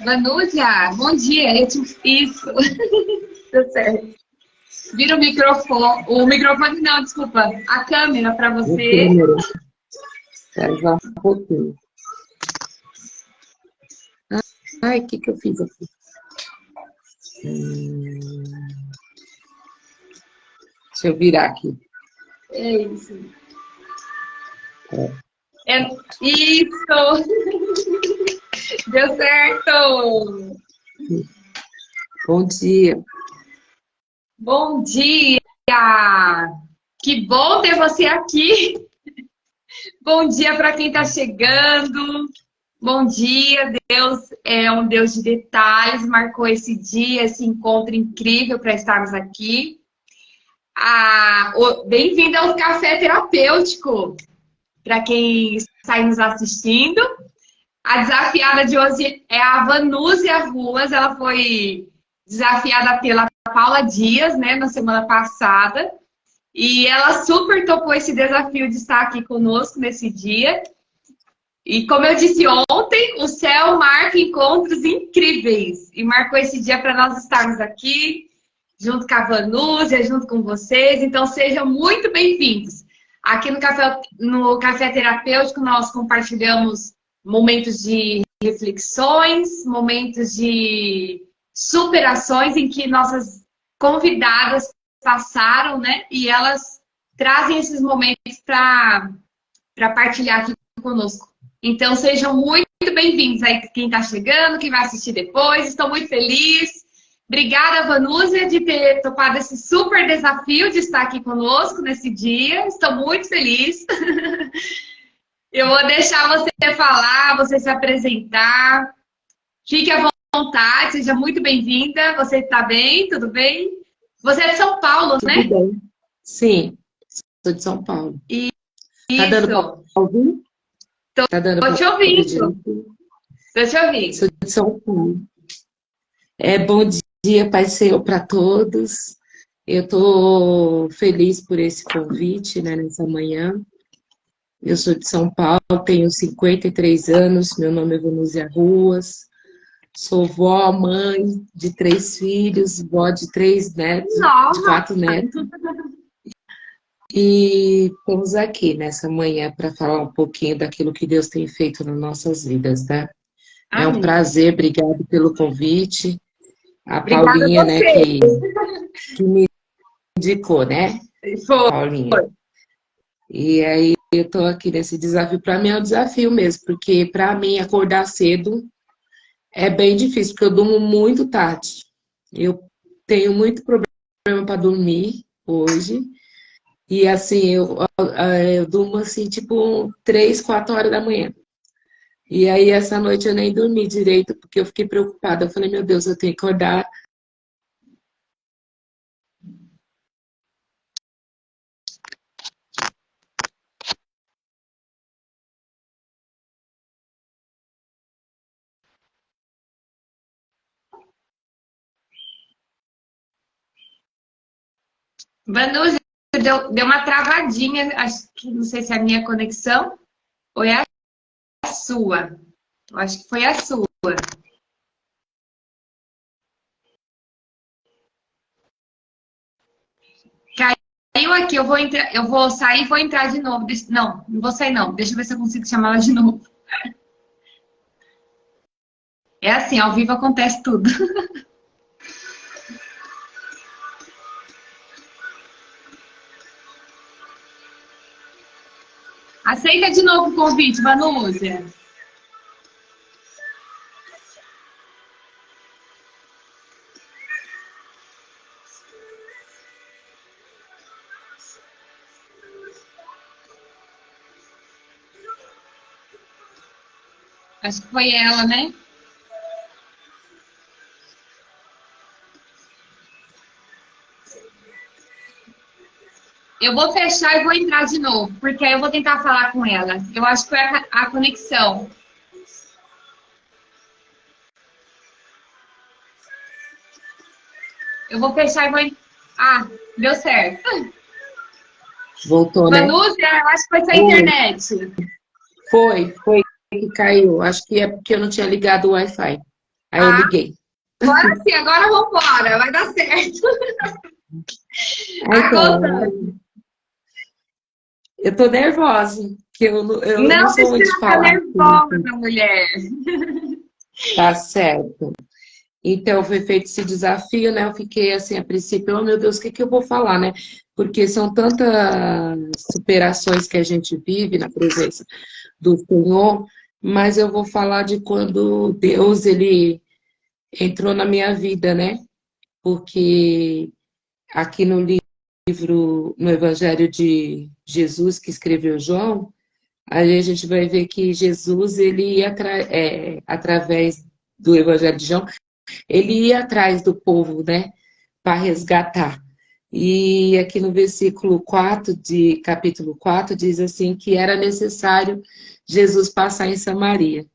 Vanúzia, bom dia. Isso. Deu certo. Vira o microfone não, desculpa. A câmera para você. Já um pouquinho. Ai, o que eu fiz aqui? Deixa eu virar aqui. É isso. Isso! Deu certo! Bom dia. Bom dia! Que bom ter você aqui! Bom dia para quem está chegando. Bom dia, Deus é um Deus de detalhes, marcou esse dia, esse encontro incrível para estarmos aqui. Bem-vindo ao Café Terapêutico, para quem está aí nos assistindo. A desafiada de hoje é a Vanúzia Ruas, ela foi desafiada pela Paula Dias, né, na semana passada, e ela super topou esse desafio de estar aqui conosco nesse dia. E como eu disse ontem, o céu marca encontros incríveis. E marcou esse dia para nós estarmos aqui, junto com a Vanúzia, junto com vocês. Então sejam muito bem-vindos. Aqui no Café Terapêutico nós compartilhamos momentos de reflexões, momentos de superações em que nossas convidadas passaram, né? E elas trazem esses momentos para partilhar aqui conosco. Então, sejam muito bem-vindos aí, quem está chegando, quem vai assistir depois. Estou muito feliz. Obrigada, Vanúzia, de ter topado esse super desafio de estar aqui conosco nesse dia. Estou muito feliz. Eu vou deixar você falar, você se apresentar. Fique à vontade, seja muito bem-vinda. Você está bem? Tudo bem? Você é de São Paulo, né? Tudo bem. Sim, sou de São Paulo. Isso. Tá dando para ouvir? Tá dando Tô te ouvindo. Tô te ouvindo. Sou de São Paulo. Bom dia, Pai Senhor, para todos. Eu estou feliz por esse convite, né, nessa manhã. Eu sou de São Paulo, tenho 53 anos, meu nome é Vanúzia Ruas. Sou vó, mãe de 3 filhos, vó de 3 netos, Nossa. de 4 netos. E estamos aqui nessa manhã para falar um pouquinho daquilo que Deus tem feito nas nossas vidas, né? Amém. É um prazer, obrigado pelo convite. A Obrigada Paulinha, a né, você. que me indicou, né? Foi. Paulinha. E aí eu estou aqui nesse desafio. Para mim é um desafio mesmo, porque para mim acordar cedo é bem difícil, porque eu durmo muito tarde. Eu tenho muito problema para dormir hoje. E assim, eu durmo assim, tipo 3, 4 horas da manhã. E aí essa noite eu nem dormi direito, porque eu fiquei preocupada. Eu falei, meu Deus, eu tenho que acordar. Vanúzia, deu uma travadinha, acho que não sei se é a minha conexão ou é a sua. Eu acho que foi a sua. Caiu aqui, eu vou sair e vou entrar de novo. Não vou sair não. Deixa eu ver se eu consigo chamar ela de novo. É assim, ao vivo acontece tudo. Aceita de novo o convite, Vanúzia. Acho que foi ela, né? Eu vou fechar e vou entrar de novo, porque aí eu vou tentar falar com ela. Eu acho que foi a conexão. Eu vou fechar e vou. Ah, deu certo. Voltou, né? Vanúzia, eu acho que foi sua Foi, internet. foi que caiu. Acho que é porque eu não tinha ligado o Wi-Fi. Aí eu Ah, liguei. agora sim, agora vamos embora, vai dar certo. Ah, Vai então, voltando. eu tô nervosa, que eu não Não sou muito precisa de ficar falar. nervosa, mulher. Tá certo. Então, foi feito esse desafio, né? Eu fiquei assim, a princípio, oh meu Deus, o que que eu vou falar, né? Porque são tantas superações que a gente vive na presença do Senhor, mas eu vou falar de quando Deus, ele entrou na minha vida, né? Porque aqui no livro, no Evangelho de Jesus, que escreveu João, aí a gente vai ver que Jesus, ele ia através do Evangelho de João, ele ia atrás do povo, né, para resgatar. E aqui no versículo 4 de capítulo 4 diz assim que era necessário Jesus passar em Samaria.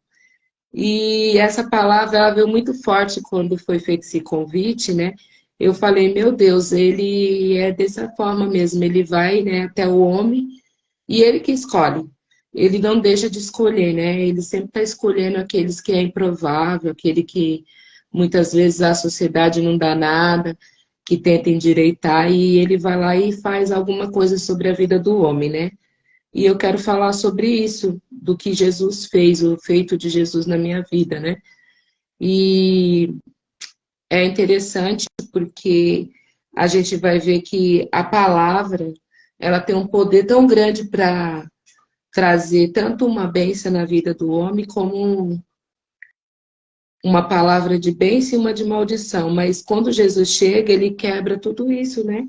E essa palavra ela veio muito forte quando foi feito esse convite, né? Eu falei, meu Deus, ele é dessa forma mesmo, ele vai, né, até o homem e ele que escolhe. Ele não deixa de escolher, né? Ele sempre está escolhendo aqueles que é improvável, aquele que muitas vezes a sociedade não dá nada, que tenta endireitar, e ele vai lá e faz alguma coisa sobre a vida do homem, né? E eu quero falar sobre isso, do que Jesus fez, o feito de Jesus na minha vida, né? E é interessante porque a gente vai ver que a palavra, ela tem um poder tão grande para trazer tanto uma bênção na vida do homem, como uma palavra de bênção e uma de maldição. Mas quando Jesus chega, ele quebra tudo isso, né?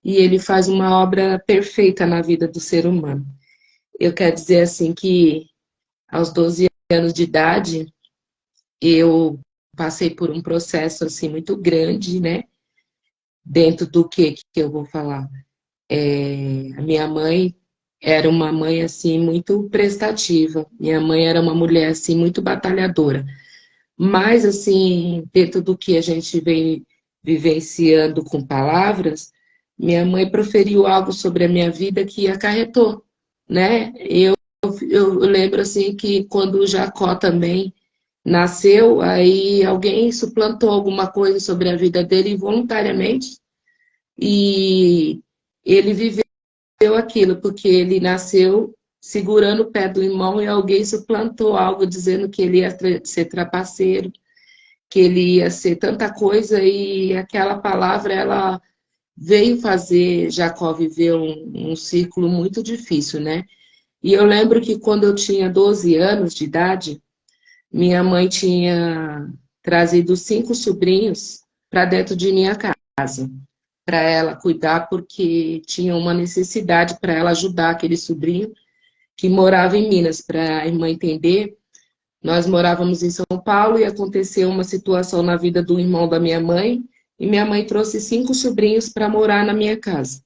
E ele faz uma obra perfeita na vida do ser humano. Eu quero dizer assim que aos 12 anos de idade, eu passei por um processo assim muito grande, né? Dentro do que eu vou falar. A minha mãe era uma mãe assim muito prestativa. Minha mãe era uma mulher assim muito batalhadora. Mas assim, dentro do que a gente vem vivenciando com palavras, minha mãe proferiu algo sobre a minha vida que acarretou, né? Eu lembro assim que quando o Jacó também nasceu, aí alguém suplantou alguma coisa sobre a vida dele involuntariamente e ele viveu aquilo, porque ele nasceu segurando o pé do irmão e alguém suplantou algo dizendo que ele ia ser trapaceiro, que ele ia ser tanta coisa e aquela palavra, ela veio fazer Jacó viver um círculo muito difícil, né? E eu lembro que quando eu tinha 12 anos de idade, minha mãe tinha trazido 5 sobrinhos para dentro de minha casa, para ela cuidar, porque tinha uma necessidade para ela ajudar aquele sobrinho que morava em Minas. Para a irmã entender, nós morávamos em São Paulo e aconteceu uma situação na vida do irmão da minha mãe, e minha mãe trouxe 5 sobrinhos para morar na minha casa.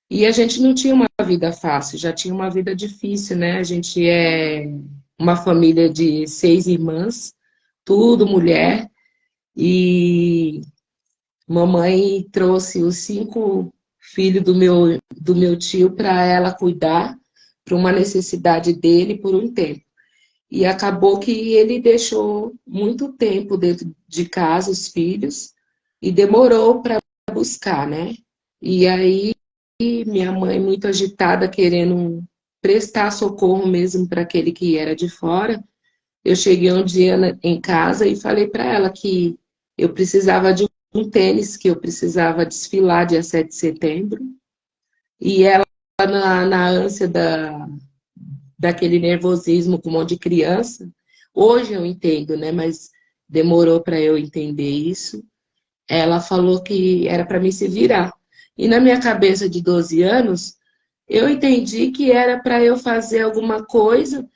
E a gente não tinha uma vida fácil, já tinha uma vida difícil, né? A gente é uma família de 6 irmãs, tudo mulher, e mamãe trouxe os 5 filhos do meu tio para ela cuidar, para uma necessidade dele por um tempo. E acabou que ele deixou muito tempo dentro de casa, os filhos, e demorou para buscar, né? E aí, minha mãe, muito agitada, querendo prestar socorro mesmo para aquele que era de fora, eu cheguei um dia em casa e falei para ela que eu precisava de um tênis, que eu precisava desfilar dia 7 de setembro, e ela, na ânsia daquele nervosismo com um monte de criança. Hoje eu entendo, né? Mas demorou para eu entender isso. Ela falou que era para mim se virar. E na minha cabeça de 12 anos, eu entendi que era para eu fazer alguma coisa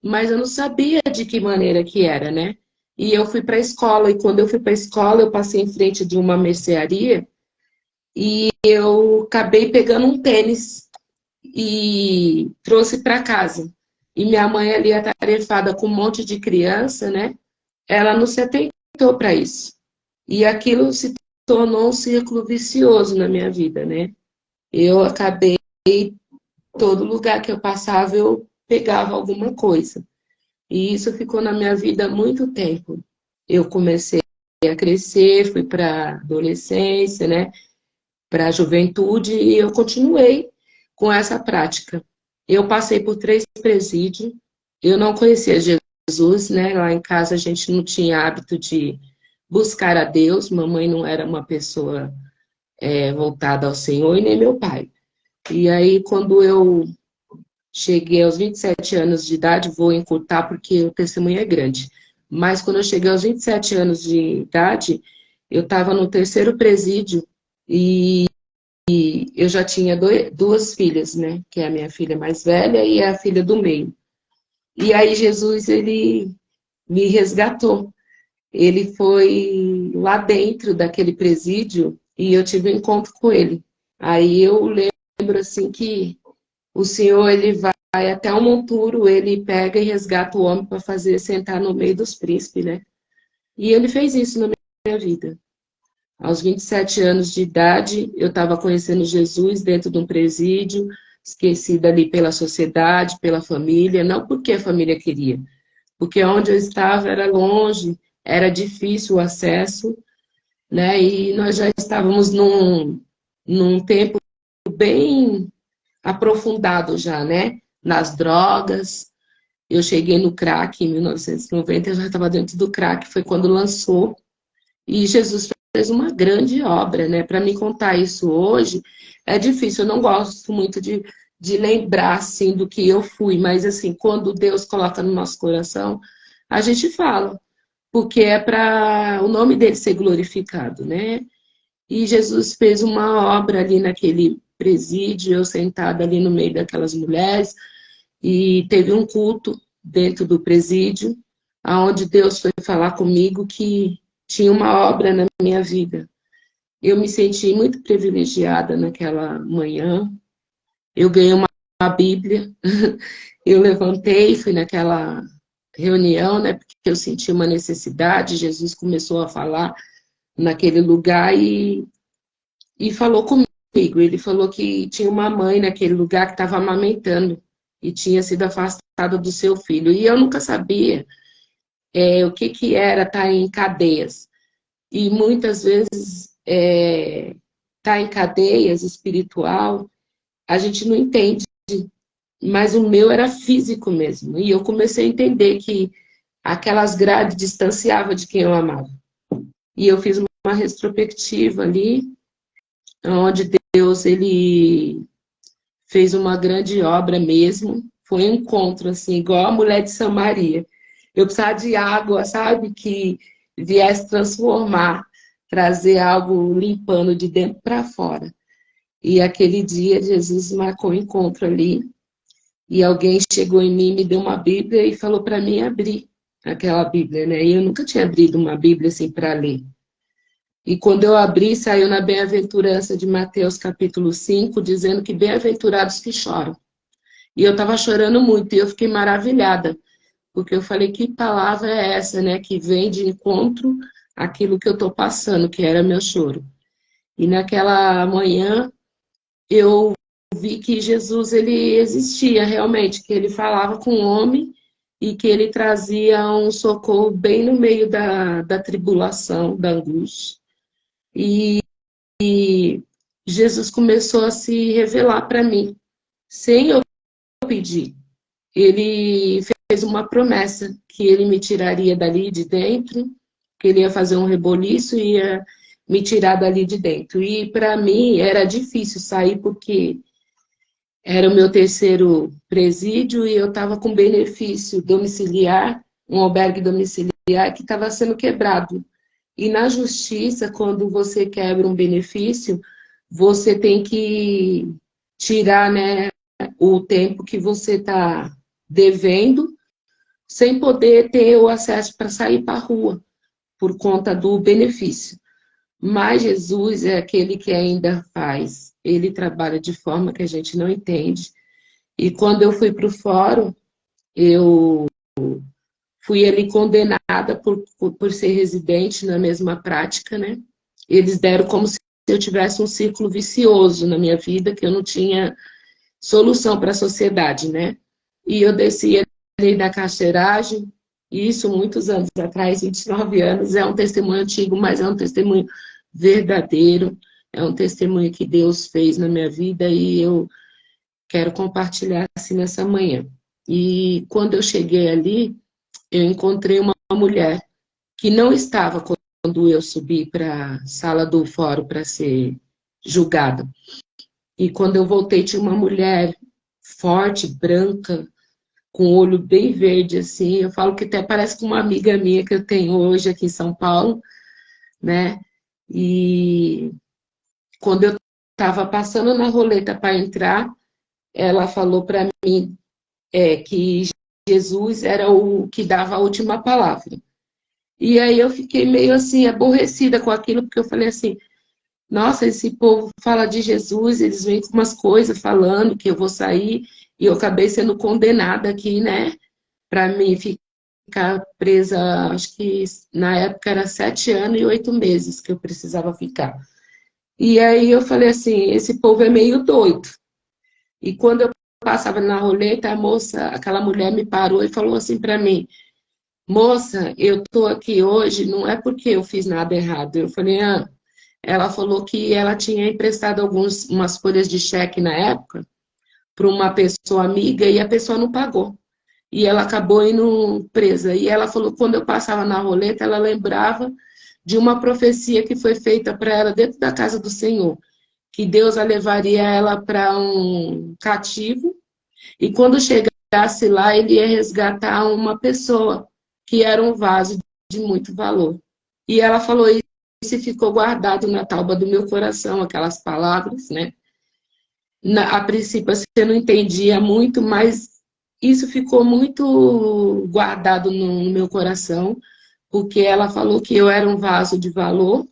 mas eu não sabia de que maneira que era, né? E eu fui para a escola, e quando eu fui para a escola, eu passei em frente de uma mercearia e eu acabei pegando um tênis e trouxe para casa. E minha mãe ali atarefada com um monte de criança, né? Ela não se atentou para isso. E aquilo se tornou um círculo vicioso na minha vida, né? Eu acabei, todo lugar que eu passava, eu pegava alguma coisa. E isso ficou na minha vida há muito tempo. Eu comecei a crescer, fui para a adolescência, né? Para a juventude, e eu continuei com essa prática. Eu passei por 3 presídios, eu não conhecia Jesus, né? Lá em casa a gente não tinha hábito de buscar a Deus, mamãe não era uma pessoa voltada ao Senhor, e nem meu pai. E aí, quando eu cheguei aos 27 anos de idade, vou encurtar porque o testemunho é grande, mas quando eu cheguei aos 27 anos de idade, eu estava no 3º presídio e eu já tinha 2 filhas, né? Que é a minha filha mais velha e a filha do meio. E aí Jesus, ele me resgatou. Ele foi lá dentro daquele presídio e eu tive um encontro com ele. Aí eu lembro assim que o Senhor, ele vai até o monturo, ele pega e resgata o homem para fazer sentar no meio dos príncipes, né? E ele fez isso na minha vida. Aos 27 anos de idade, eu estava conhecendo Jesus dentro de um presídio, esquecida ali pela sociedade, pela família, não porque a família queria, porque onde eu estava era longe, era difícil o acesso, né? E nós já estávamos num tempo bem aprofundado já, né? Nas drogas. Eu cheguei no crack em 1990, eu já estava dentro do crack, foi quando lançou. E Jesus fez uma grande obra, né? Para me contar isso hoje é difícil. Eu não gosto muito de lembrar assim do que eu fui, mas assim, quando Deus coloca no nosso coração, a gente fala, porque é para o nome dele ser glorificado, né? E Jesus fez uma obra ali naquele presídio, eu sentada ali no meio daquelas mulheres, e teve um culto dentro do presídio, aonde Deus foi falar comigo que tinha uma obra na minha vida. Eu me senti muito privilegiada naquela manhã. Eu ganhei uma Bíblia. Eu levantei, fui naquela reunião, né? Porque eu senti uma necessidade. Jesus começou a falar naquele lugar e falou comigo. Ele falou que tinha uma mãe naquele lugar que estava amamentando e tinha sido afastada do seu filho. E eu nunca sabia o que era estar em cadeias. E muitas vezes estar em cadeias espiritual, a gente não entende, mas o meu era físico mesmo. E eu comecei a entender que aquelas grades distanciavam de quem eu amava. E eu fiz uma retrospectiva ali, onde Deus, ele fez uma grande obra mesmo. Foi um encontro, assim, igual a mulher de Samaria. Eu precisava de água, sabe? Que viesse transformar, trazer algo limpando de dentro para fora. E aquele dia, Jesus marcou um encontro ali. E alguém chegou em mim, me deu uma Bíblia e falou para mim abrir aquela Bíblia, né? E eu nunca tinha abrido uma Bíblia assim para ler. E quando eu abri, saiu na bem-aventurança de Mateus capítulo 5, dizendo que bem-aventurados que choram. E eu estava chorando muito e eu fiquei maravilhada, porque eu falei, que palavra é essa, né? Que vem de encontro àquilo que eu estou passando, que era meu choro. E naquela manhã eu vi que Jesus, ele existia realmente, que ele falava com o homem e que ele trazia um socorro bem no meio da tribulação, da angústia. E Jesus começou a se revelar para mim, sem eu pedir. Ele fez uma promessa que ele me tiraria dali de dentro, que ele ia fazer um reboliço e ia me tirar dali de dentro. E para mim era difícil sair porque era o meu 3º presídio e eu estava com benefício domiciliar, um albergue domiciliar que estava sendo quebrado. E na justiça, quando você quebra um benefício, você tem que tirar, né, o tempo que você está devendo sem poder ter o acesso para sair para a rua, por conta do benefício. Mas Jesus é aquele que ainda faz. Ele trabalha de forma que a gente não entende. E quando eu fui para o fórum, eu fui ali condenada por ser residente na mesma prática, né? Eles deram como se eu tivesse um círculo vicioso na minha vida, que eu não tinha solução para a sociedade, né? E eu desci ali da carceragem, e isso muitos anos atrás, 29 anos, é um testemunho antigo, mas é um testemunho verdadeiro, é um testemunho que Deus fez na minha vida e eu quero compartilhar assim nessa manhã. E quando eu cheguei ali, eu encontrei uma mulher que não estava quando eu subi para a sala do fórum para ser julgada. E quando eu voltei, tinha uma mulher forte, branca, com o olho bem verde, assim. Eu falo que até parece com uma amiga minha que eu tenho hoje aqui em São Paulo, né? E quando eu estava passando na roleta para entrar, ela falou para mim que Jesus era o que dava a última palavra. E aí eu fiquei meio assim, aborrecida com aquilo, porque eu falei assim, nossa, esse povo fala de Jesus, eles vêm com umas coisas falando que eu vou sair, e eu acabei sendo condenada aqui, né? Para mim ficar presa, acho que na época era 7 anos e 8 meses que eu precisava ficar. E aí eu falei assim, esse povo é meio doido. E quando eu passava na roleta, a moça, aquela mulher me parou e falou assim para mim, moça, eu tô aqui hoje, não é porque eu fiz nada errado. Eu falei, ela falou que ela tinha emprestado umas folhas de cheque na época para uma pessoa amiga e a pessoa não pagou. E ela acabou indo presa. E ela falou que quando eu passava na roleta, ela lembrava de uma profecia que foi feita para ela dentro da casa do Senhor, que Deus a levaria ela para um cativo e quando chegasse lá, ele ia resgatar uma pessoa que era um vaso de muito valor. E ela falou isso e ficou guardado na tauba do meu coração, aquelas palavras, né? A princípio você não entendia muito, mas isso ficou muito guardado no meu coração, porque ela falou que eu era um vaso de valor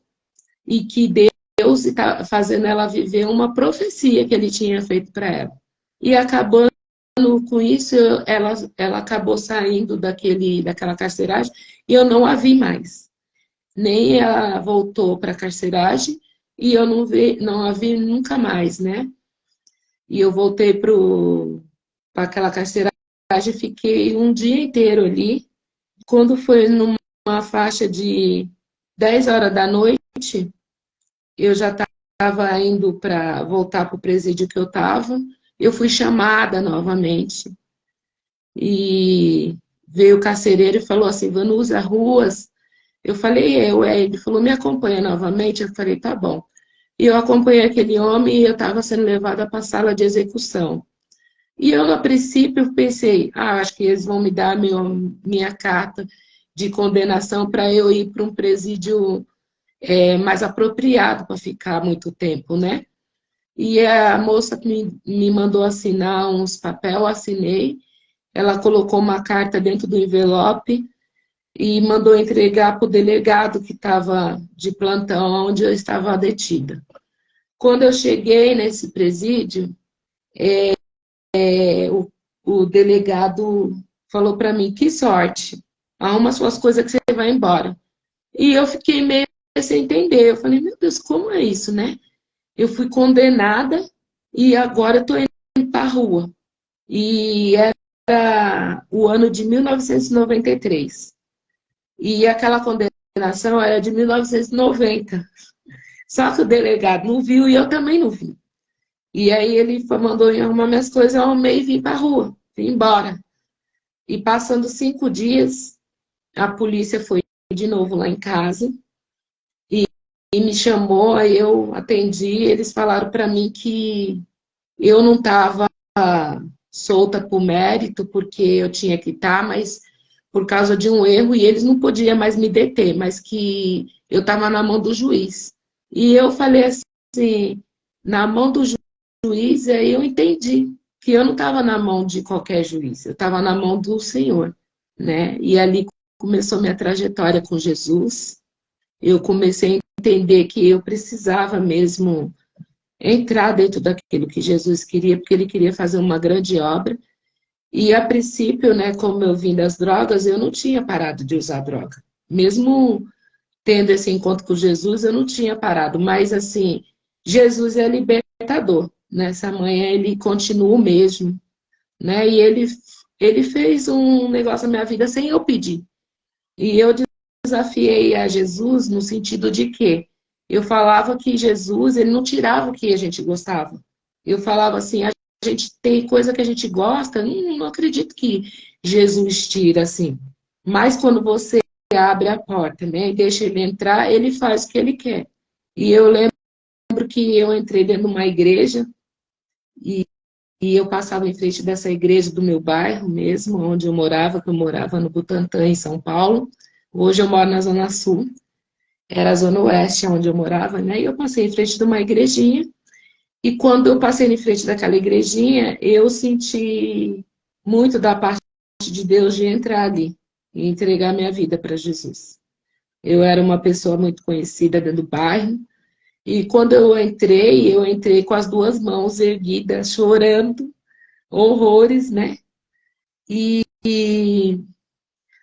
e que Deus está fazendo ela viver uma profecia que ele tinha feito para ela. E acabando com isso, ela acabou saindo daquela carceragem e eu não a vi mais. Nem ela voltou para a carceragem e eu não a vi nunca mais, né? E eu voltei para aquela carceragem e fiquei um dia inteiro ali. Quando foi numa faixa de 10 horas da noite, eu já estava indo para voltar para o presídio que eu estava. Eu fui chamada novamente. E veio o carcereiro e falou assim, Vanusa, ruas. Eu falei, ele falou, me acompanha novamente. Eu falei, tá bom. E eu acompanhei aquele homem e eu estava sendo levada para a sala de execução. E eu, a princípio, pensei, acho que eles vão me dar minha carta de condenação para eu ir para um presídio mais apropriado para ficar muito tempo, né? E a moça me mandou assinar uns papel, assinei. Ela colocou uma carta dentro do envelope e mandou entregar para o delegado que estava de plantão, onde eu estava detida. Quando eu cheguei nesse presídio, o delegado falou para mim, que sorte, arruma suas coisas que você vai embora. E eu fiquei meio sem entender. Eu falei, meu Deus, como é isso, né? Eu fui condenada e agora estou indo para a rua. E era o ano de 1993. E aquela condenação era de 1990. Só que o delegado não viu e eu também não vi. E aí ele mandou eu arrumar minhas coisas, eu arrumei e vim para a rua, vim embora. E passando 5 dias, a polícia foi de novo lá em casa e me chamou, aí eu atendi, eles falaram para mim que eu não estava solta por mérito, porque eu tinha que estar, mas por causa de um erro, e eles não podiam mais me deter, mas que eu estava na mão do juiz. E eu falei assim, na mão do juiz, aí eu entendi que eu não estava na mão de qualquer juiz, eu estava na mão do Senhor. né? E ali começou minha trajetória com Jesus. Eu comecei a entender que eu precisava mesmo entrar dentro daquilo que Jesus queria, porque ele queria fazer uma grande obra. E a princípio, né, como eu vim das drogas, eu não tinha parado de usar droga. Mesmo tendo esse encontro com Jesus, eu não tinha parado. Mas, assim, Jesus é libertador. Nessa manhã ele continua o mesmo, né? E ele fez um negócio na minha vida sem eu pedir. E eu desafiei a Jesus no sentido de que eu falava que Jesus, ele não tirava o que a gente gostava. Eu falava assim, a gente tem coisa que a gente gosta, não acredito que Jesus tira assim. Mas quando você abre a porta, né, e deixa ele entrar, ele faz o que ele quer. E eu lembro que eu entrei dentro de uma igreja e, e eu passava em frente dessa igreja do meu bairro mesmo, onde eu morava, que eu morava no Butantã, em São Paulo. Hoje eu moro na Zona Sul, era a Zona Oeste, onde eu morava, né? E eu passei em frente de uma igrejinha, e quando eu passei em frente daquela igrejinha, eu senti muito da parte de Deus de entrar ali e entregar minha vida para Jesus. Eu era uma pessoa muito conhecida dentro do bairro, e quando eu entrei com as duas mãos erguidas, chorando, horrores, né? E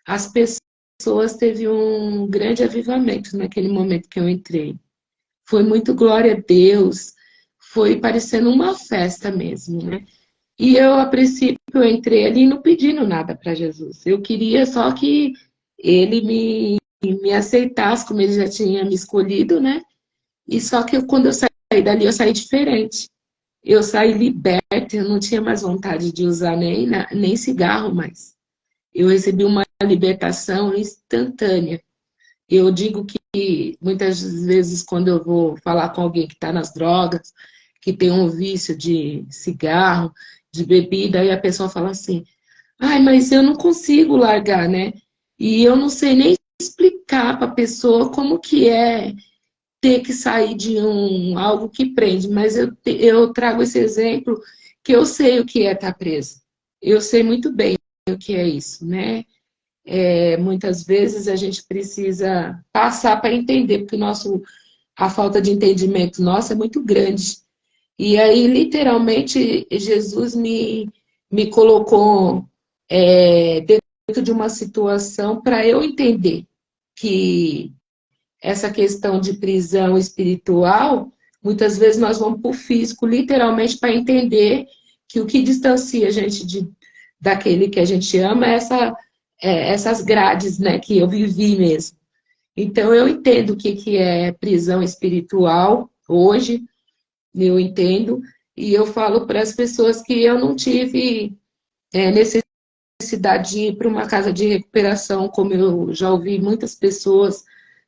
as pessoas teve um grande avivamento naquele momento que eu entrei. Foi muito glória a Deus, foi parecendo uma festa mesmo, né? E eu, a princípio, eu entrei ali não pedindo nada para Jesus. Eu queria só que ele me aceitasse, como ele já tinha me escolhido, né? E só que quando eu saí dali, eu saí diferente. Eu saí liberta, eu não tinha mais vontade de usar nem cigarro mais. Eu recebi uma libertação instantânea. Eu digo que muitas vezes, quando eu vou falar com alguém que está nas drogas, que tem um vício de cigarro, de bebida, aí a pessoa fala assim: ai, mas eu não consigo largar, né? E eu não sei nem explicar para a pessoa como que é ter que sair de algo que prende, mas eu trago esse exemplo que eu sei o que é estar preso. Eu sei muito bem o que é isso, né? Muitas vezes a gente precisa passar para entender, porque a falta de entendimento nossa é muito grande. E aí, literalmente, Jesus me colocou dentro de uma situação para eu entender que essa questão de prisão espiritual, muitas vezes nós vamos para o físico, literalmente, para entender que o que distancia a gente daquele que a gente ama é essas grades, né, que eu vivi mesmo. Então, eu entendo o que é prisão espiritual hoje, eu entendo, e eu falo para as pessoas que eu não tive necessidade de ir para uma casa de recuperação, como eu já ouvi muitas pessoas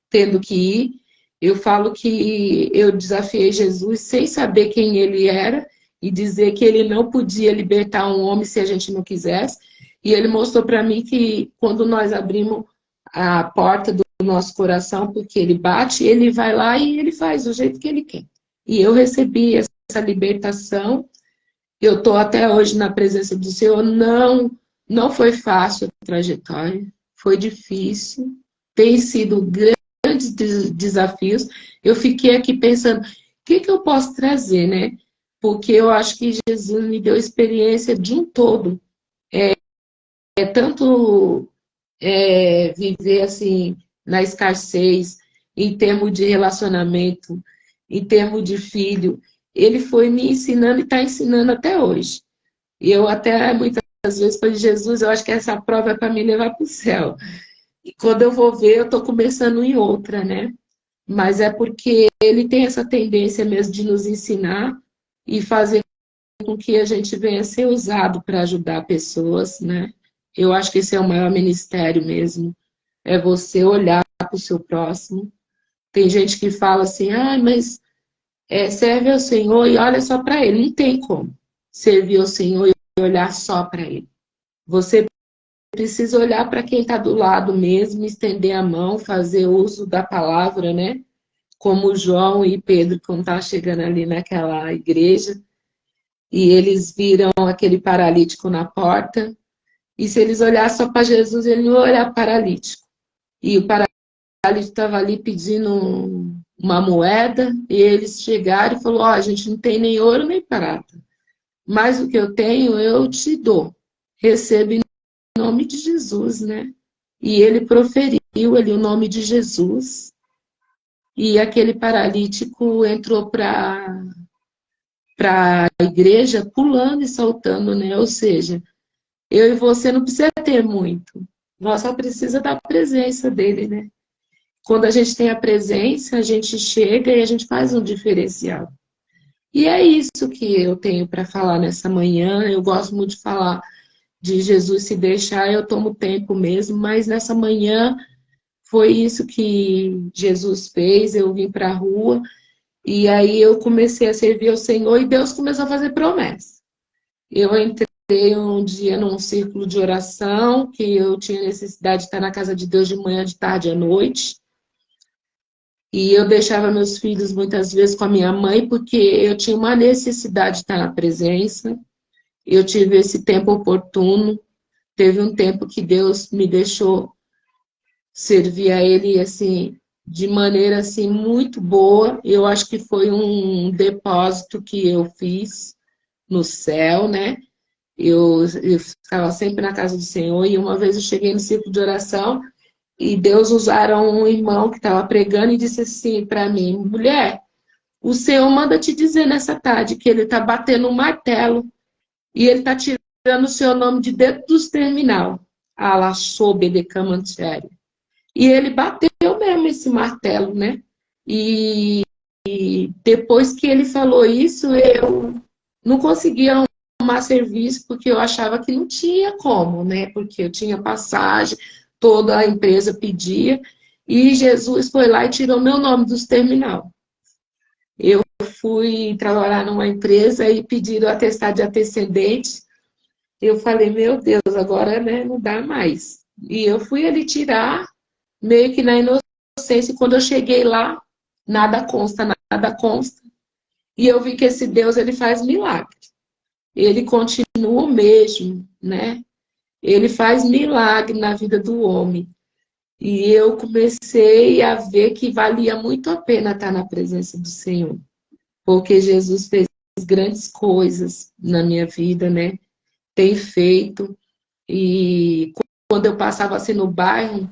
tendo que ir. Eu falo que eu desafiei Jesus sem saber quem ele era e dizer que ele não podia libertar um homem se a gente não quisesse. E ele mostrou para mim que quando nós abrimos a porta do nosso coração, porque ele bate, ele vai lá e ele faz do jeito que ele quer. E eu recebi essa libertação. Eu estou até hoje na presença do Senhor. Não foi fácil a trajetória, foi difícil, tem sido grandes desafios. Eu fiquei aqui pensando, o que eu posso trazer, né? Porque eu acho que Jesus me deu experiência de um todo. Tanto viver assim na escassez, em termos de relacionamento, em termos de filho. Ele foi me ensinando e está ensinando até hoje. E eu até muitas vezes falei: Jesus, eu acho que essa prova é para me levar para o céu. E quando eu vou ver, eu estou começando em outra, né? Mas é porque ele tem essa tendência mesmo de nos ensinar e fazer com que a gente venha a ser usado para ajudar pessoas, né? Eu acho que esse é o maior ministério mesmo, é você olhar para o seu próximo. Tem gente que fala assim: ah, mas serve ao Senhor e olha só para ele. Não tem como servir ao Senhor e olhar só para ele. Você precisa olhar para quem está do lado mesmo, estender a mão, fazer uso da palavra, né? Como João e Pedro, quando estavam chegando ali naquela igreja, e eles viram aquele paralítico na porta, E se eles olhassem só para Jesus, ele não ia olhar para o paralítico. E o paralítico estava ali pedindo uma moeda, e eles chegaram e falaram, ó, a gente não tem nem ouro nem prata, mas o que eu tenho eu te dou. Receba em nome de Jesus, né? E ele proferiu ali o nome de Jesus, e aquele paralítico entrou para a igreja pulando e saltando, né? Ou seja, eu e você não precisa ter muito, nós só precisa da presença dele, né? Quando a gente tem a presença, a gente chega e a gente faz um diferencial. E é isso que eu tenho para falar nessa manhã. Eu gosto muito de falar de Jesus, se deixar, eu tomo tempo mesmo, mas nessa manhã foi isso que Jesus fez. Eu vim para a rua e aí eu comecei a servir ao Senhor e Deus começou a fazer promessas. Eu entrei um dia num círculo de oração, que eu tinha necessidade de estar na casa de Deus de manhã, de tarde e à noite. E eu deixava meus filhos muitas vezes com a minha mãe, porque eu tinha uma necessidade de estar na presença. Eu tive esse tempo oportuno. Teve um tempo que Deus me deixou servir a Ele assim, de maneira assim, muito boa. Eu acho que foi um depósito que eu fiz no céu, né? Eu ficava sempre na casa do Senhor, e uma vez eu cheguei no círculo de oração e Deus usaram um irmão que estava pregando e disse assim para mim, mulher, o Senhor manda te dizer nessa tarde que ele está batendo um martelo e ele está tirando o seu nome de dentro dos terminal. Ala soube de camantiere. E ele bateu mesmo esse martelo, né? E depois que ele falou isso, eu não conseguia arrumar serviço porque eu achava que não tinha como, né? Porque eu tinha passagem, toda a empresa pedia, e Jesus foi lá e tirou meu nome dos terminal. Eu fui trabalhar numa empresa e pediram atestado de antecedente. Eu falei, meu Deus, agora, né, não dá mais. E eu fui ali tirar, meio que na inocência, e quando eu cheguei lá, nada consta, nada consta. E eu vi que esse Deus, ele faz milagre. Ele continua o mesmo, né? Ele faz milagre na vida do homem. E eu comecei a ver que valia muito a pena estar na presença do Senhor. Porque Jesus fez grandes coisas na minha vida, né? Tem feito. E quando eu passava assim no bairro,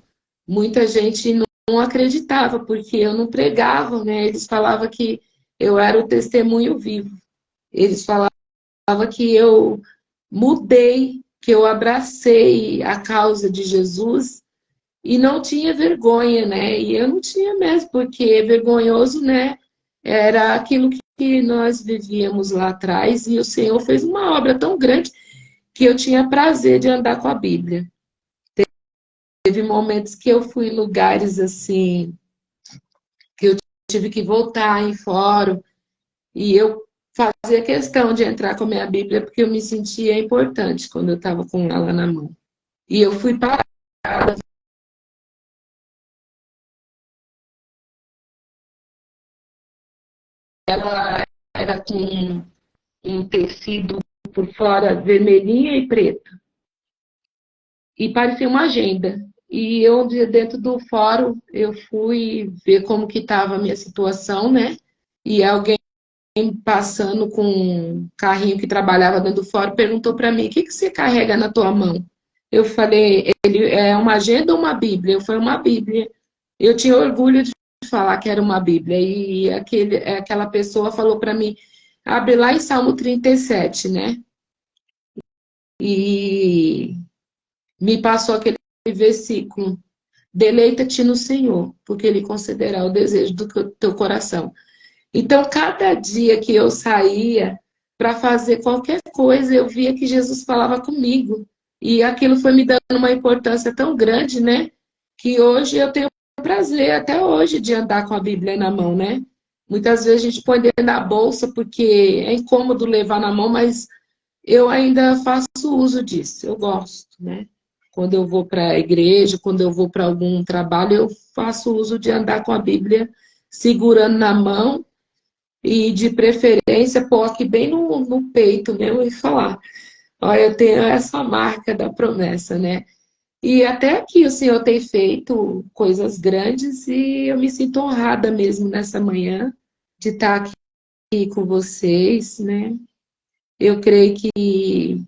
muita gente não acreditava, porque eu não pregava, né? Eles falavam que eu era o testemunho vivo. Eles falavam que eu mudei, que eu abracei a causa de Jesus e não tinha vergonha, né? E eu não tinha mesmo, porque vergonhoso, né? Era aquilo que nós vivíamos lá atrás, e o Senhor fez uma obra tão grande que eu tinha prazer de andar com a Bíblia. Teve momentos que eu fui em lugares assim, que eu tive que voltar em fórum, e eu fazia questão de entrar com a minha Bíblia, porque eu me sentia importante quando eu estava com ela na mão. E eu fui parada. Ela era com um tecido por fora vermelhinha e preta. E parecia uma agenda. E eu, dentro do fórum, eu fui ver como que estava a minha situação, né? E alguém passando com um carrinho que trabalhava dentro do fórum perguntou para mim, o que você carrega na tua mão? Eu falei, ele é uma agenda ou uma Bíblia? Eu falei, uma Bíblia. Eu tinha orgulho de falar que era uma Bíblia. E aquela pessoa falou para mim, abre lá em Salmo 37, né? E me passou aquele versículo, deleita-te no Senhor, porque Ele concederá o desejo do teu coração. Então, cada dia que eu saía para fazer qualquer coisa, eu via que Jesus falava comigo. E aquilo foi me dando uma importância tão grande, né? Que hoje eu tenho prazer, até hoje, de andar com a Bíblia na mão, né? Muitas vezes a gente põe dentro da bolsa porque é incômodo levar na mão, mas eu ainda faço uso disso, eu gosto, né? Quando eu vou para a igreja, quando eu vou para algum trabalho, eu faço uso de andar com a Bíblia segurando na mão e, de preferência, pôr aqui bem no peito mesmo e falar. Olha, eu tenho essa marca da promessa, né? E até aqui o Senhor tem feito coisas grandes e eu me sinto honrada mesmo nessa manhã de estar aqui com vocês, né? Eu creio que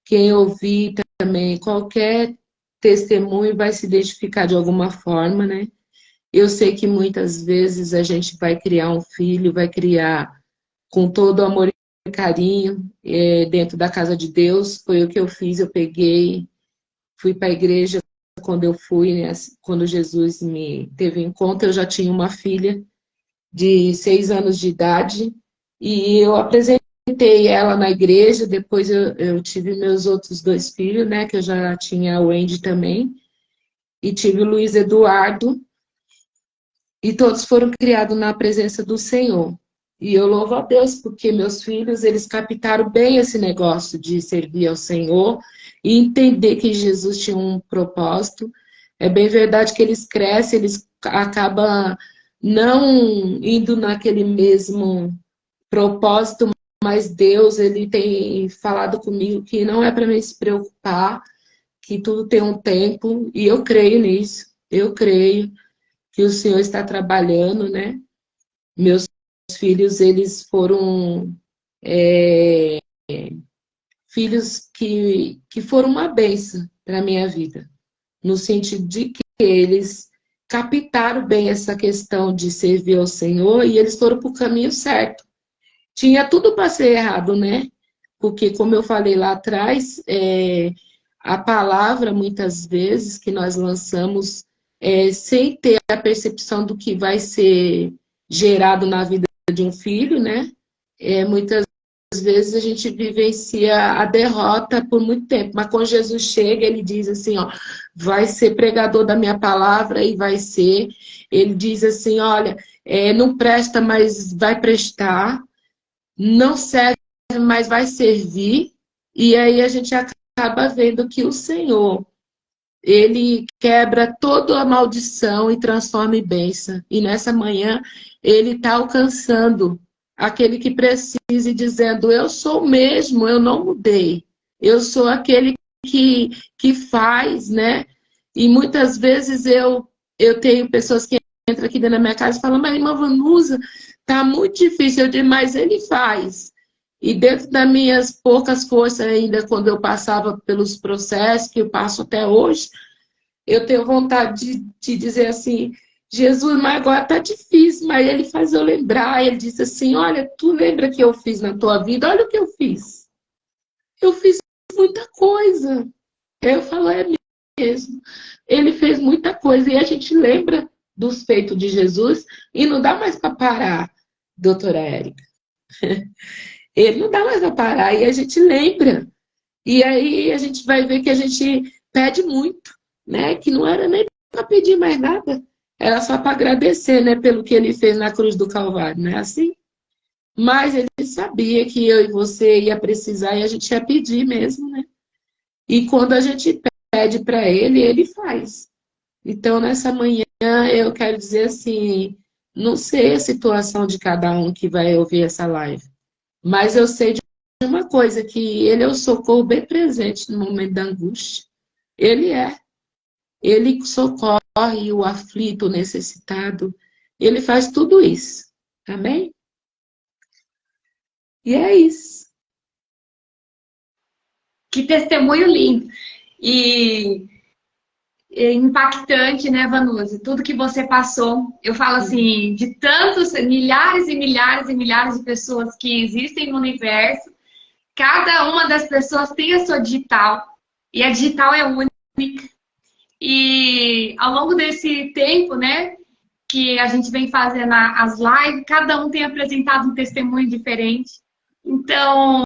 quem ouvir também, qualquer testemunho vai se identificar de alguma forma, né? Eu sei que muitas vezes a gente vai criar um filho, vai criar com todo amor e carinho, dentro da casa de Deus. Foi o que eu fiz, eu peguei, fui para a igreja quando eu fui, né? Quando Jesus me teve em conta, eu já tinha uma filha de 6 anos de idade, e eu apresentei ela na igreja. Depois eu tive meus outros 2 filhos, né? Que eu já tinha o Andy também, e tive o Luiz Eduardo, e todos foram criados na presença do Senhor. E eu louvo a Deus, porque meus filhos, eles captaram bem esse negócio de servir ao Senhor e entender que Jesus tinha um propósito. É bem verdade que eles crescem, eles acabam não indo naquele mesmo propósito, mas Deus, ele tem falado comigo que não é para mim se preocupar, que tudo tem um tempo, e eu creio nisso. Eu creio que o Senhor está trabalhando, né? Meus filhos, eles foram filhos que foram uma bênção para a minha vida, no sentido de que eles captaram bem essa questão de servir ao Senhor e eles foram para o caminho certo. Tinha tudo para ser errado, né? Porque, como eu falei lá atrás, a palavra, muitas vezes, que nós lançamos sem ter a percepção do que vai ser gerado na vida de um filho, né? Muitas vezes a gente vivencia a derrota por muito tempo, mas quando Jesus chega, ele diz assim, ó, vai ser pregador da minha palavra e vai ser. Ele diz assim, olha, não presta, mas vai prestar, não serve, mas vai servir. E aí a gente acaba vendo que o Senhor, ele quebra toda a maldição e transforma em bênção. E nessa manhã, ele está alcançando aquele que precisa e dizendo, eu sou o mesmo, eu não mudei. Eu sou aquele que faz, né? E muitas vezes eu tenho pessoas que entram aqui dentro da minha casa e falam, mas irmã Vanusa, tá muito difícil. Eu digo, mas ele faz. E dentro das minhas poucas forças ainda, quando eu passava pelos processos, que eu passo até hoje, eu tenho vontade de dizer assim, Jesus, mas agora tá difícil, mas ele faz eu lembrar, ele diz assim, olha, tu lembra que eu fiz na tua vida? Olha o que eu fiz. Eu fiz muita coisa. Eu falo, é mesmo. Ele fez muita coisa e a gente lembra dos feitos de Jesus e não dá mais para parar, doutora Érica. Ele não dá mais para parar e a gente lembra. E aí a gente vai ver que a gente pede muito, né? Que não era nem para pedir mais nada. Era só para agradecer, né? Pelo que ele fez na cruz do Calvário, não é assim? Mas ele sabia que eu e você ia precisar e a gente ia pedir mesmo, né? E quando a gente pede para ele, ele faz. Então, nessa manhã, eu quero dizer assim, não sei a situação de cada um que vai ouvir essa live, mas eu sei de uma coisa, que ele é o socorro bem presente no momento da angústia. Ele é. Ele socorre o aflito, o necessitado. Ele faz tudo isso. Amém? E é isso. Que testemunho lindo. E impactante, né, Vanusa? Tudo que você passou. Eu falo assim, de tantos, milhares e milhares e milhares de pessoas que existem no universo, cada uma das pessoas tem a sua digital. E a digital é única. E ao longo desse tempo, né, que a gente vem fazendo as lives, cada um tem apresentado um testemunho diferente. Então,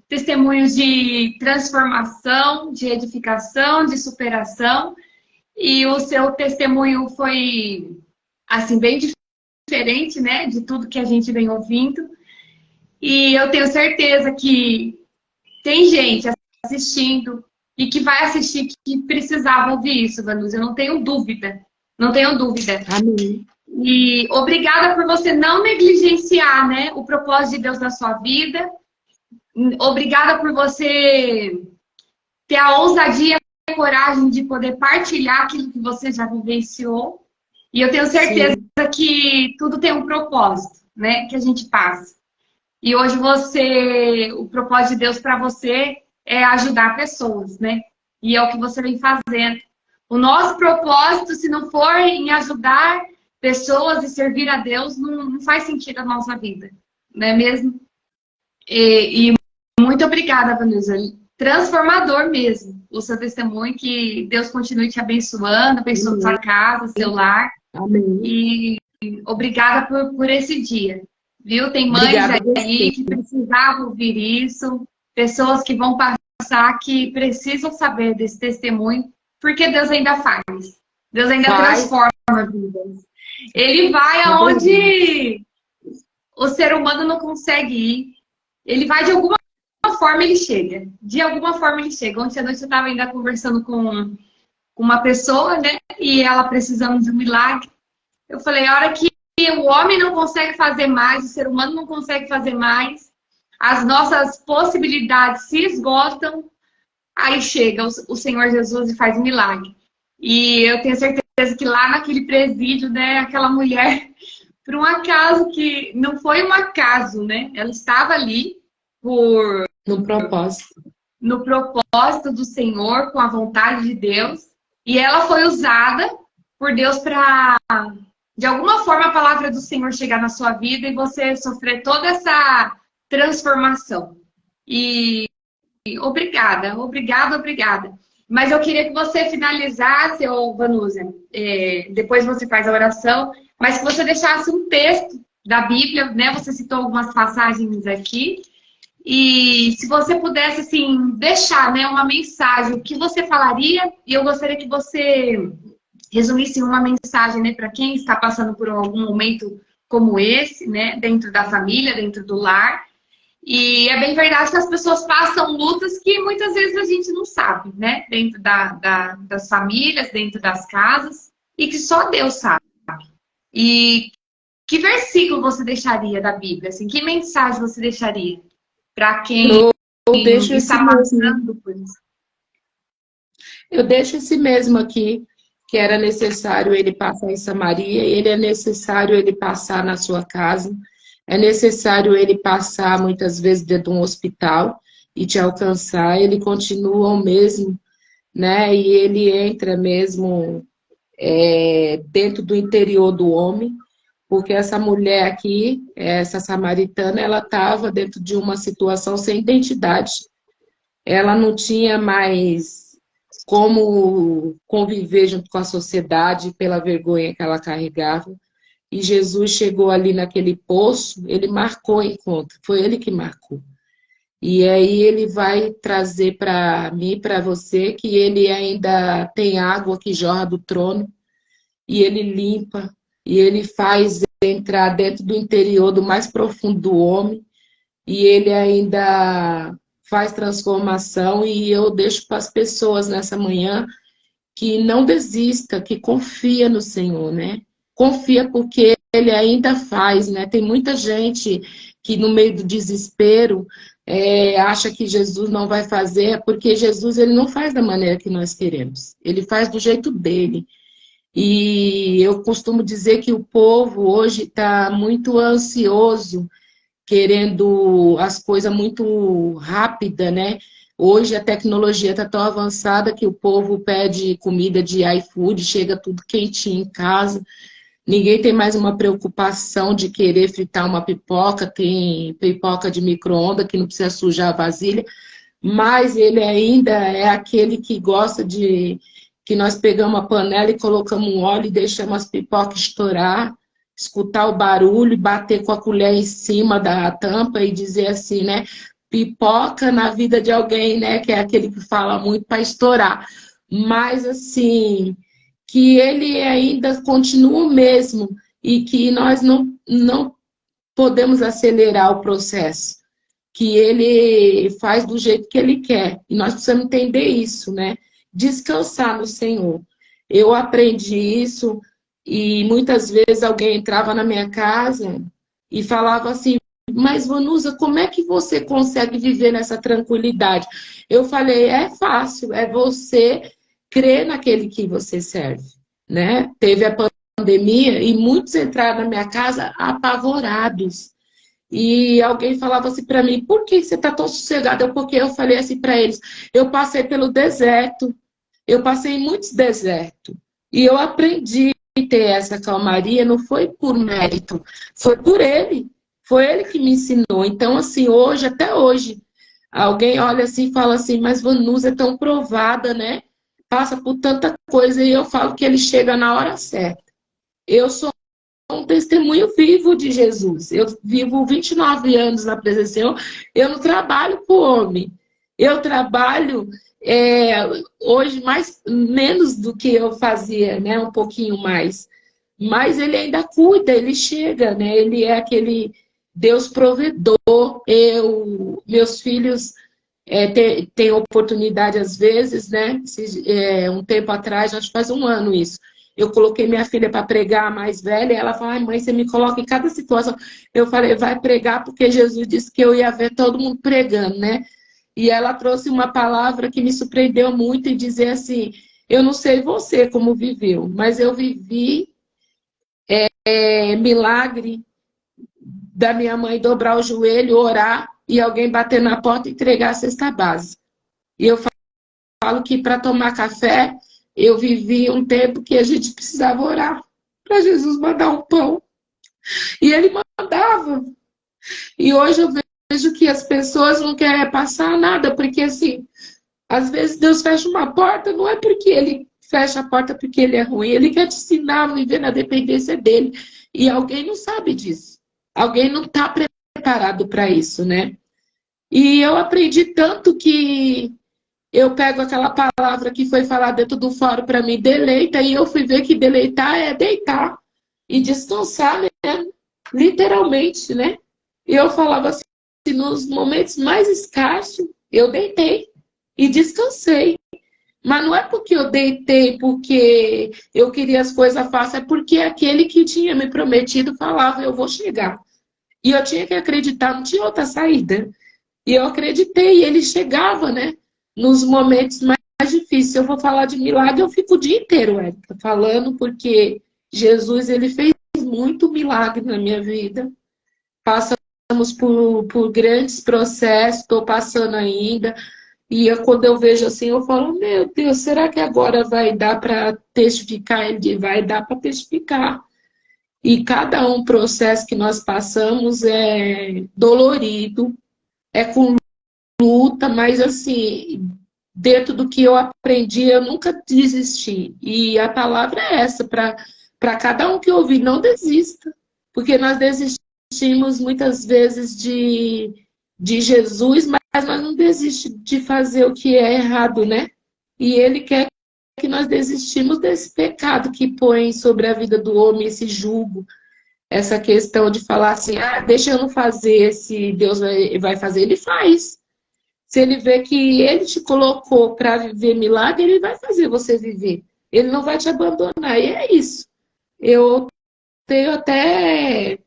testemunhos de transformação, de edificação, de superação. E o seu testemunho foi, assim, bem diferente, né, de tudo que a gente vem ouvindo. E eu tenho certeza que tem gente assistindo e que vai assistir que precisava ouvir isso, Vanusa. Eu não tenho dúvida. Não tenho dúvida. Amém. E obrigada por você não negligenciar, né, o propósito de Deus na sua vida. Obrigada por você ter a ousadia e a coragem de poder partilhar aquilo que você já vivenciou. E eu tenho certeza Sim, que tudo tem um propósito, né? Que a gente passa. E hoje o propósito de Deus para você é ajudar pessoas, né? E é o que você vem fazendo. O nosso propósito, se não for em ajudar pessoas e servir a Deus, não faz sentido a nossa vida, não é mesmo? E muito obrigada, Vanessa. Transformador mesmo o seu testemunho, que Deus continue te abençoando, abençoando sua amém. casa, seu lar. Amém. E obrigada por esse dia. Viu? Tem mães Obrigada a você. aí que precisavam ouvir isso, pessoas que vão passar que precisam saber desse testemunho, porque Deus ainda faz. Deus ainda Faz. transforma vidas. Ele vai Aleluia. aonde o ser humano não consegue ir. Ele vai de alguma forma, ele chega. De alguma forma, ele chega. Ontem à noite eu estava ainda conversando com uma pessoa, né? E ela precisando de um milagre. Eu falei, a hora que o homem não consegue fazer mais, o ser humano não consegue fazer mais, as nossas possibilidades se esgotam, aí chega o Senhor Jesus e faz um milagre. E eu tenho certeza que lá naquele presídio, né, aquela mulher, por um acaso que não foi um acaso, né? Ela estava ali por No propósito. no propósito do Senhor, com a vontade de Deus, e ela foi usada por Deus para, de alguma forma, a palavra do Senhor chegar na sua vida e você sofrer toda essa transformação. E obrigada, obrigada, obrigada. Mas eu queria que você finalizasse, ô Vanusa, depois você faz a oração, mas que você deixasse um texto da Bíblia, né? Você citou algumas passagens aqui, e se você pudesse, assim, deixar, né, uma mensagem, o que você falaria? E eu gostaria que você resumisse uma mensagem, né, para quem está passando por algum momento como esse, né, dentro da família, dentro do lar. E é bem verdade que as pessoas passam lutas que muitas vezes a gente não sabe, né, dentro das famílias, dentro das casas, e que só Deus sabe. E que versículo você deixaria da Bíblia? Assim, que mensagem você deixaria para quem Eu, eu deixo esse está mesmo. passando por isso? Eu deixo esse mesmo aqui, que era necessário ele passar em Samaria, ele é necessário ele passar na sua casa, é necessário ele passar muitas vezes dentro de um hospital e te alcançar, ele continua o mesmo, né? E ele entra mesmo dentro do interior do homem, porque essa mulher aqui, essa samaritana, ela estava dentro de uma situação sem identidade. Ela não tinha mais como conviver junto com a sociedade pela vergonha que ela carregava. E Jesus chegou ali naquele poço, ele marcou o encontro, foi ele que marcou. E aí ele vai trazer para mim, para você, que ele ainda tem água que jorra do trono, e ele limpa, e ele faz entrar dentro do interior do mais profundo do homem, e ele ainda faz transformação, e eu deixo para as pessoas nessa manhã que não desista, que confia no Senhor, né? Confia porque ele ainda faz, né? Tem muita gente que no meio do desespero acha que Jesus não vai fazer, porque Jesus ele não faz da maneira que nós queremos, ele faz do jeito dele. E eu costumo dizer que o povo hoje está muito ansioso, querendo as coisas muito rápida, né? Hoje a tecnologia está tão avançada que o povo pede comida de iFood, chega tudo quentinho em casa. Ninguém tem mais uma preocupação de querer fritar uma pipoca, tem pipoca de micro-ondas que não precisa sujar a vasilha, mas ele ainda é aquele que gosta de que nós pegamos a panela e colocamos um óleo e deixamos as pipocas estourar, escutar o barulho, bater com a colher em cima da tampa e dizer assim, né? Pipoca na vida de alguém, né? Que é aquele que fala muito para estourar. Mas assim, que ele ainda continua o mesmo e que nós não podemos acelerar o processo, que ele faz do jeito que ele quer. E nós precisamos entender isso, né? Descansar no Senhor. Eu aprendi isso e muitas vezes alguém entrava na minha casa e falava assim, mas Vanusa, como é que você consegue viver nessa tranquilidade? Eu falei, é fácil, é você crer naquele que você serve, né? Teve a pandemia e muitos entraram na minha casa apavorados. E alguém falava assim para mim, por que você está tão sossegada? Porque eu falei assim para eles, eu passei pelo deserto, eu passei em muitos desertos. E eu aprendi a ter essa calmaria, não foi por mérito, foi por ele. Foi ele que me ensinou. Então, assim, hoje, até hoje, alguém olha assim e fala assim, mas Vanusa é tão provada, né? Passa por tanta coisa e eu falo que ele chega na hora certa. Eu sou um testemunho vivo de Jesus. Eu vivo 29 anos na presença do Senhor. Eu não trabalho com homem. Eu trabalho hoje menos do que eu fazia, né? Um pouquinho mais. Mas ele ainda cuida, ele chega, né? Ele é aquele Deus provedor. Meus filhos têm oportunidade às vezes, né? Um tempo atrás, acho que faz um ano isso. Eu coloquei minha filha para pregar, a mais velha, e ela falou, ai, mãe, você me coloca em cada situação. Eu falei, vai pregar, porque Jesus disse que eu ia ver todo mundo pregando, né? E ela trouxe uma palavra que me surpreendeu muito e dizer assim, eu não sei você como viveu, mas eu vivi milagre da minha mãe dobrar o joelho, orar, e alguém bater na porta e entregar a cesta básica. E eu falo que para tomar café, eu vivi um tempo que a gente precisava orar para Jesus mandar um pão. E ele mandava. E hoje eu vejo que as pessoas não querem passar nada, porque assim, às vezes Deus fecha uma porta, não é porque ele fecha a porta porque ele é ruim, ele quer te ensinar a viver na dependência dele. E alguém não sabe disso. Alguém não está preparado para isso, né? E eu aprendi tanto que eu pego aquela palavra que foi falada dentro do fórum para mim, deleita, e eu fui ver que deleitar é deitar e descansar, né? Literalmente, né? E eu falava assim, nos momentos mais escassos, eu deitei e descansei. Mas não é porque eu deitei, porque eu queria as coisas fáceis, é porque aquele que tinha me prometido falava, eu vou chegar. E eu tinha que acreditar, não tinha outra saída. E eu acreditei, e ele chegava, né? Nos momentos mais difíceis. Se eu vou falar de milagre, eu fico o dia inteiro, Érica, falando, porque Jesus, ele fez muito milagre na minha vida. Passamos por grandes processos, estou passando ainda. E quando eu vejo assim, eu falo, meu Deus, será que agora vai dar para testificar? Ele vai dar para testificar. E cada um processo que nós passamos é dolorido, é com luta, mas assim, dentro do que eu aprendi, eu nunca desisti. E a palavra é essa, para cada um que ouvir, não desista. Porque nós desistimos muitas vezes de Jesus, mas nós não desistimos de fazer o que é errado, né? E ele quer que nós desistimos desse pecado que põe sobre a vida do homem esse jugo, essa questão de falar assim, ah, deixa eu não fazer, se Deus vai fazer, ele faz. Se ele vê que ele te colocou para viver milagre, ele vai fazer você viver. Ele não vai te abandonar. E é isso. Eu tenho até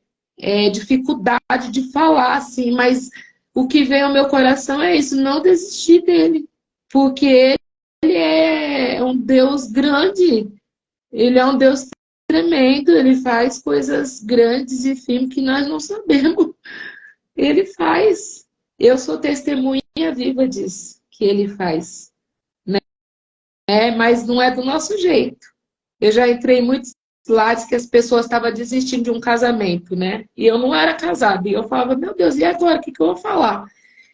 dificuldade de falar, assim, mas o que vem ao meu coração é isso, não desistir dele. Porque ele é um Deus grande, ele é um Deus tremendo, ele faz coisas grandes e firmes que nós não sabemos. Ele faz. Eu sou testemunha viva disso, que ele faz. Né? Mas não é do nosso jeito. Eu já entrei em muitos lares que as pessoas estavam desistindo de um casamento, né? E eu não era casada. E eu falava, meu Deus, e agora? O que eu vou falar?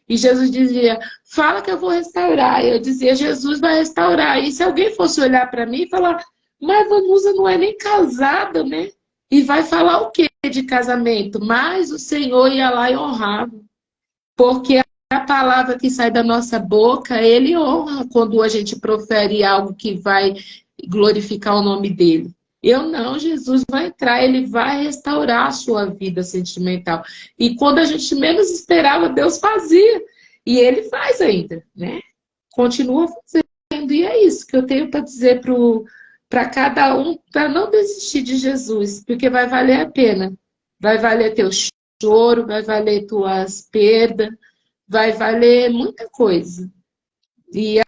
E Jesus dizia, fala que eu vou restaurar. E eu dizia, Jesus vai restaurar. E se alguém fosse olhar para mim e falar, mas Vanusa não é nem casada, né? E vai falar o quê de casamento? Mas o Senhor ia lá e honrava. Porque a palavra que sai da nossa boca, ele honra quando a gente profere algo que vai glorificar o nome dele. Eu não, Jesus vai entrar, ele vai restaurar a sua vida sentimental. E quando a gente menos esperava, Deus fazia. E ele faz ainda, né? Continua fazendo. E é isso que eu tenho para dizer para cada um, para não desistir de Jesus, porque vai valer a pena. Vai valer teu choro, vai valer tuas perdas, vai valer muita coisa. E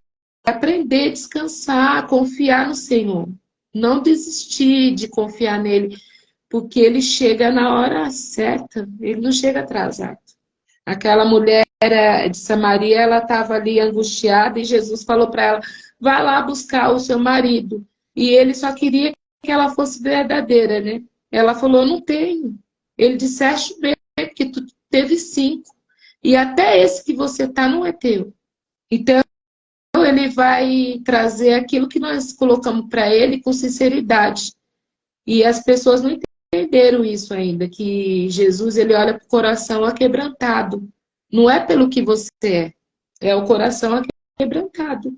aprender a descansar, confiar no Senhor. Não desistir de confiar nele, porque ele chega na hora certa, ele não chega atrasado. Aquela mulher de Samaria, ela estava ali angustiada e Jesus falou para ela, vá lá buscar o seu marido. E ele só queria que ela fosse verdadeira, né? Ela falou, não tenho. Ele disseste bem, porque tu teve 5. E até esse que você tá não é teu. Então, ele vai trazer aquilo que nós colocamos para ele com sinceridade. E as pessoas não entenderam isso ainda, que Jesus, ele olha para o coração aquebrantado. Não é pelo que você é o coração aquebrantado.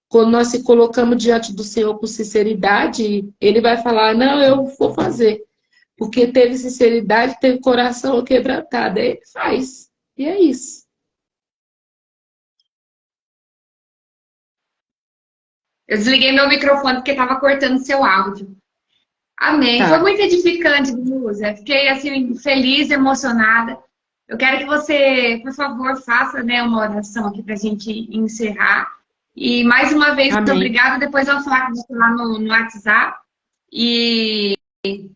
Quando nós se colocamos diante do Senhor com sinceridade, ele vai falar, não, eu vou fazer. Porque teve sinceridade, teve coração quebrantado. Aí ele faz. E é isso. Eu desliguei meu microfone porque estava cortando seu áudio. Amém. Tá. Foi muito edificante, Lúcia. Fiquei assim feliz, emocionada. Eu quero que você, por favor, faça, né, uma oração aqui para a gente encerrar. E mais uma vez, muito Amém. obrigada. Depois eu vou falar com você lá no WhatsApp. E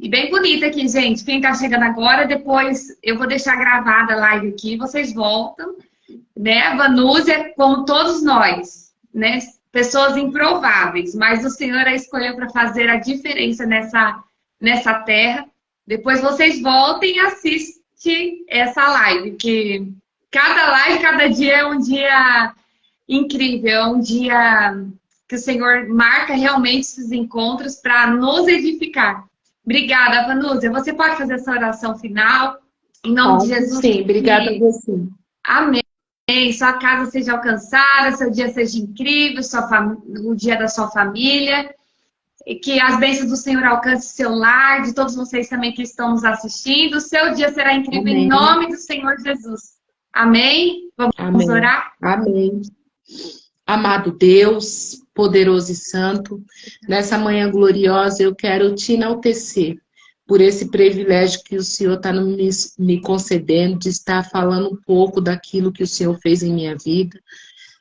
bem bonita aqui, gente. Quem está chegando agora, depois eu vou deixar gravada a live aqui. Vocês voltam, né? A Vanúzia, como todos nós, né? Pessoas improváveis, mas o Senhor a escolheu para fazer a diferença nessa terra. Depois vocês voltem e assistem essa live, que cada live, cada dia é um dia incrível, é um dia que o Senhor marca realmente esses encontros para nos edificar. Obrigada, Vanúzia. Você pode fazer essa oração final? Em nome de Jesus. Sim, obrigada a você. Amém. Sua casa seja alcançada, seu dia seja incrível, o dia da sua família. E que as bênçãos do Senhor alcancem seu lar, de todos vocês também que estão nos assistindo. O seu dia será incrível. Amém. Em nome do Senhor Jesus. Amém? Vamos orar? Amém. Amado Deus, poderoso e santo, nessa manhã gloriosa eu quero te enaltecer por esse privilégio que o Senhor está me concedendo de estar falando um pouco daquilo que o Senhor fez em minha vida.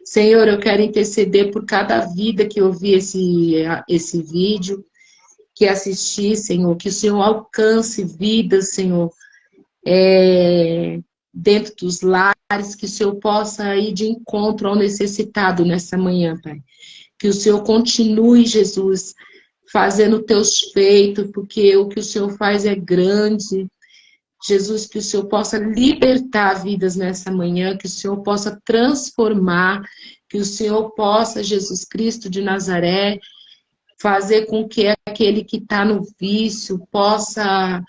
Senhor, eu quero interceder por cada vida que ouvi esse vídeo, que assisti, Senhor, que o Senhor alcance vidas, Senhor, dentro dos lares, que o Senhor possa ir de encontro ao necessitado nessa manhã, Pai. Que o Senhor continue, Jesus, fazendo teus feitos, porque o que o Senhor faz é grande. Jesus, que o Senhor possa libertar vidas nessa manhã, que o Senhor possa transformar, que o Senhor possa, Jesus Cristo de Nazaré, fazer com que aquele que está no vício possa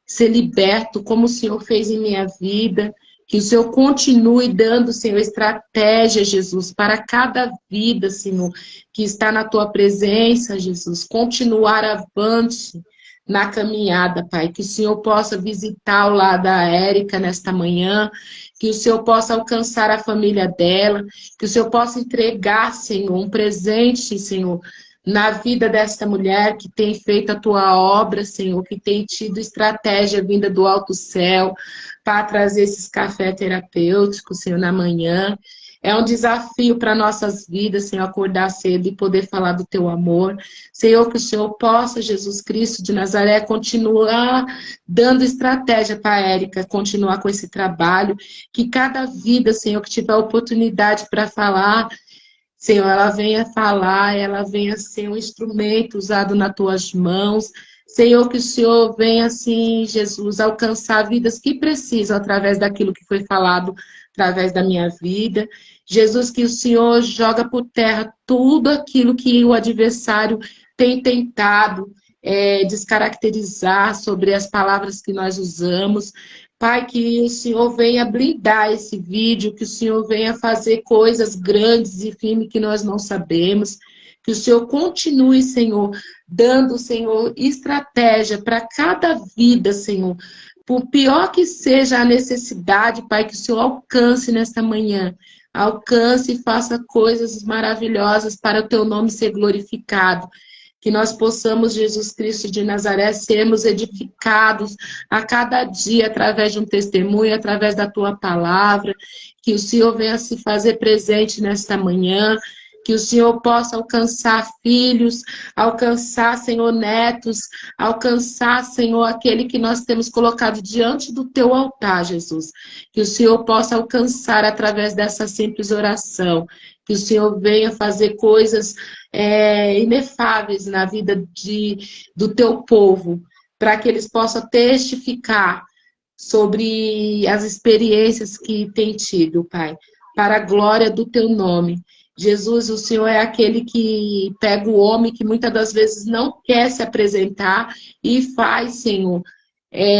ser liberto, como o Senhor fez em minha vida. Que o Senhor continue dando, Senhor, estratégia, Jesus, para cada vida, Senhor, que está na tua presença, Jesus. Continuar avante na caminhada, Pai. Que o Senhor possa visitar o lar da Érica nesta manhã. Que o Senhor possa alcançar a família dela. Que o Senhor possa entregar, Senhor, um presente, Senhor, na vida desta mulher que tem feito a tua obra, Senhor, que tem tido estratégia vinda do alto céu para trazer esses cafés terapêuticos, Senhor, na manhã. É um desafio para nossas vidas, Senhor, acordar cedo e poder falar do teu amor. Senhor, que o Senhor possa, Jesus Cristo de Nazaré, continuar dando estratégia para a Érica, continuar com esse trabalho. Que cada vida, Senhor, que tiver oportunidade para falar, Senhor, ela venha falar, ela venha ser um instrumento usado nas tuas mãos. Senhor, que o Senhor venha, assim, Jesus, alcançar vidas que precisam através daquilo que foi falado, através da minha vida. Jesus, que o Senhor joga por terra tudo aquilo que o adversário tem tentado descaracterizar sobre as palavras que nós usamos. Pai, que o Senhor venha blindar esse vídeo, que o Senhor venha fazer coisas grandes e firmes que nós não sabemos. Que o Senhor continue, Senhor, dando, Senhor, estratégia para cada vida, Senhor. Por pior que seja a necessidade, Pai, que o Senhor alcance nesta manhã. Alcance e faça coisas maravilhosas para o teu nome ser glorificado. Que nós possamos, Jesus Cristo de Nazaré, sermos edificados a cada dia através de um testemunho, através da tua palavra. Que o Senhor venha se fazer presente nesta manhã. Que o Senhor possa alcançar filhos, alcançar, Senhor, netos, alcançar, Senhor, aquele que nós temos colocado diante do teu altar, Jesus. Que o Senhor possa alcançar através dessa simples oração. Que o Senhor venha fazer coisas inefáveis na vida do teu povo, para que eles possam testificar sobre as experiências que têm tido, Pai, para a glória do teu nome. Jesus, o Senhor é aquele que pega o homem que muitas das vezes não quer se apresentar e faz, Senhor,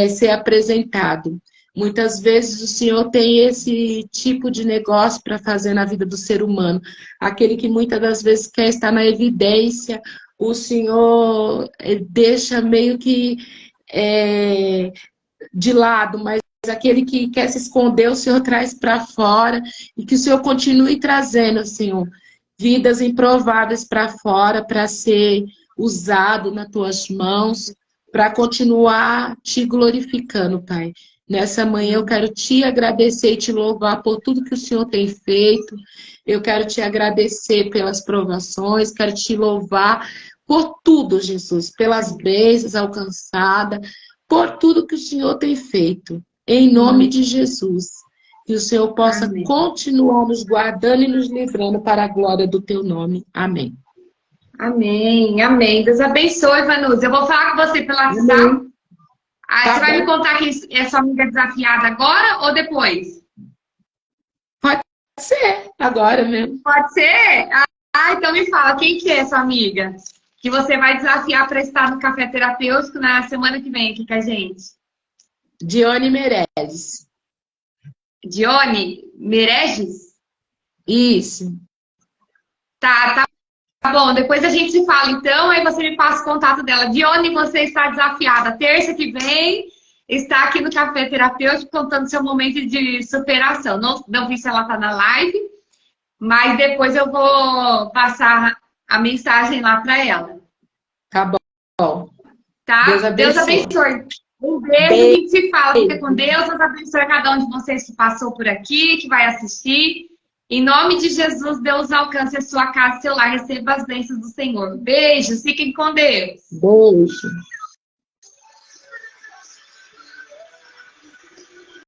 ser apresentado. Muitas vezes o Senhor tem esse tipo de negócio para fazer na vida do ser humano. Aquele que muitas das vezes quer estar na evidência, o Senhor deixa meio que de lado, mas aquele que quer se esconder, o Senhor traz para fora, e que o Senhor continue trazendo, Senhor, vidas improváveis para fora, para ser usado nas tuas mãos, para continuar te glorificando, Pai. Nessa manhã eu quero te agradecer e te louvar por tudo que o Senhor tem feito. Eu quero te agradecer pelas provações, quero te louvar por tudo, Jesus, pelas bênçãos alcançadas, por tudo que o Senhor tem feito. Em nome de Jesus. Que o Senhor possa continuar nos guardando e nos livrando para a glória do teu nome. Amém. Amém, amém. Deus abençoe, Vanusa. Eu vou falar com você pelo WhatsApp. Você vai me contar que é sua amiga desafiada agora ou depois? Pode ser, agora mesmo. Pode ser? Então me fala, quem que é sua amiga? Que você vai desafiar para estar no Café Terapêutico na semana que vem aqui com a gente. Dione Meirelles. Dione Meirelles? Isso. Tá bom. Depois a gente se fala, então. Aí você me passa o contato dela. Dione, você está desafiada. Terça que vem, está aqui no Café Terapêutico contando seu momento de superação. Não vi se ela está na live, mas depois eu vou passar a mensagem lá para ela. Tá bom. Tá? Deus abençoe. Um beijo, a gente se fala. Fica com Deus. Deus abençoe cada um de vocês que passou por aqui, que vai assistir. Em nome de Jesus, Deus alcance a sua casa, seu lar, receba as bênçãos do Senhor. Beijos, fiquem com Deus. Beijo.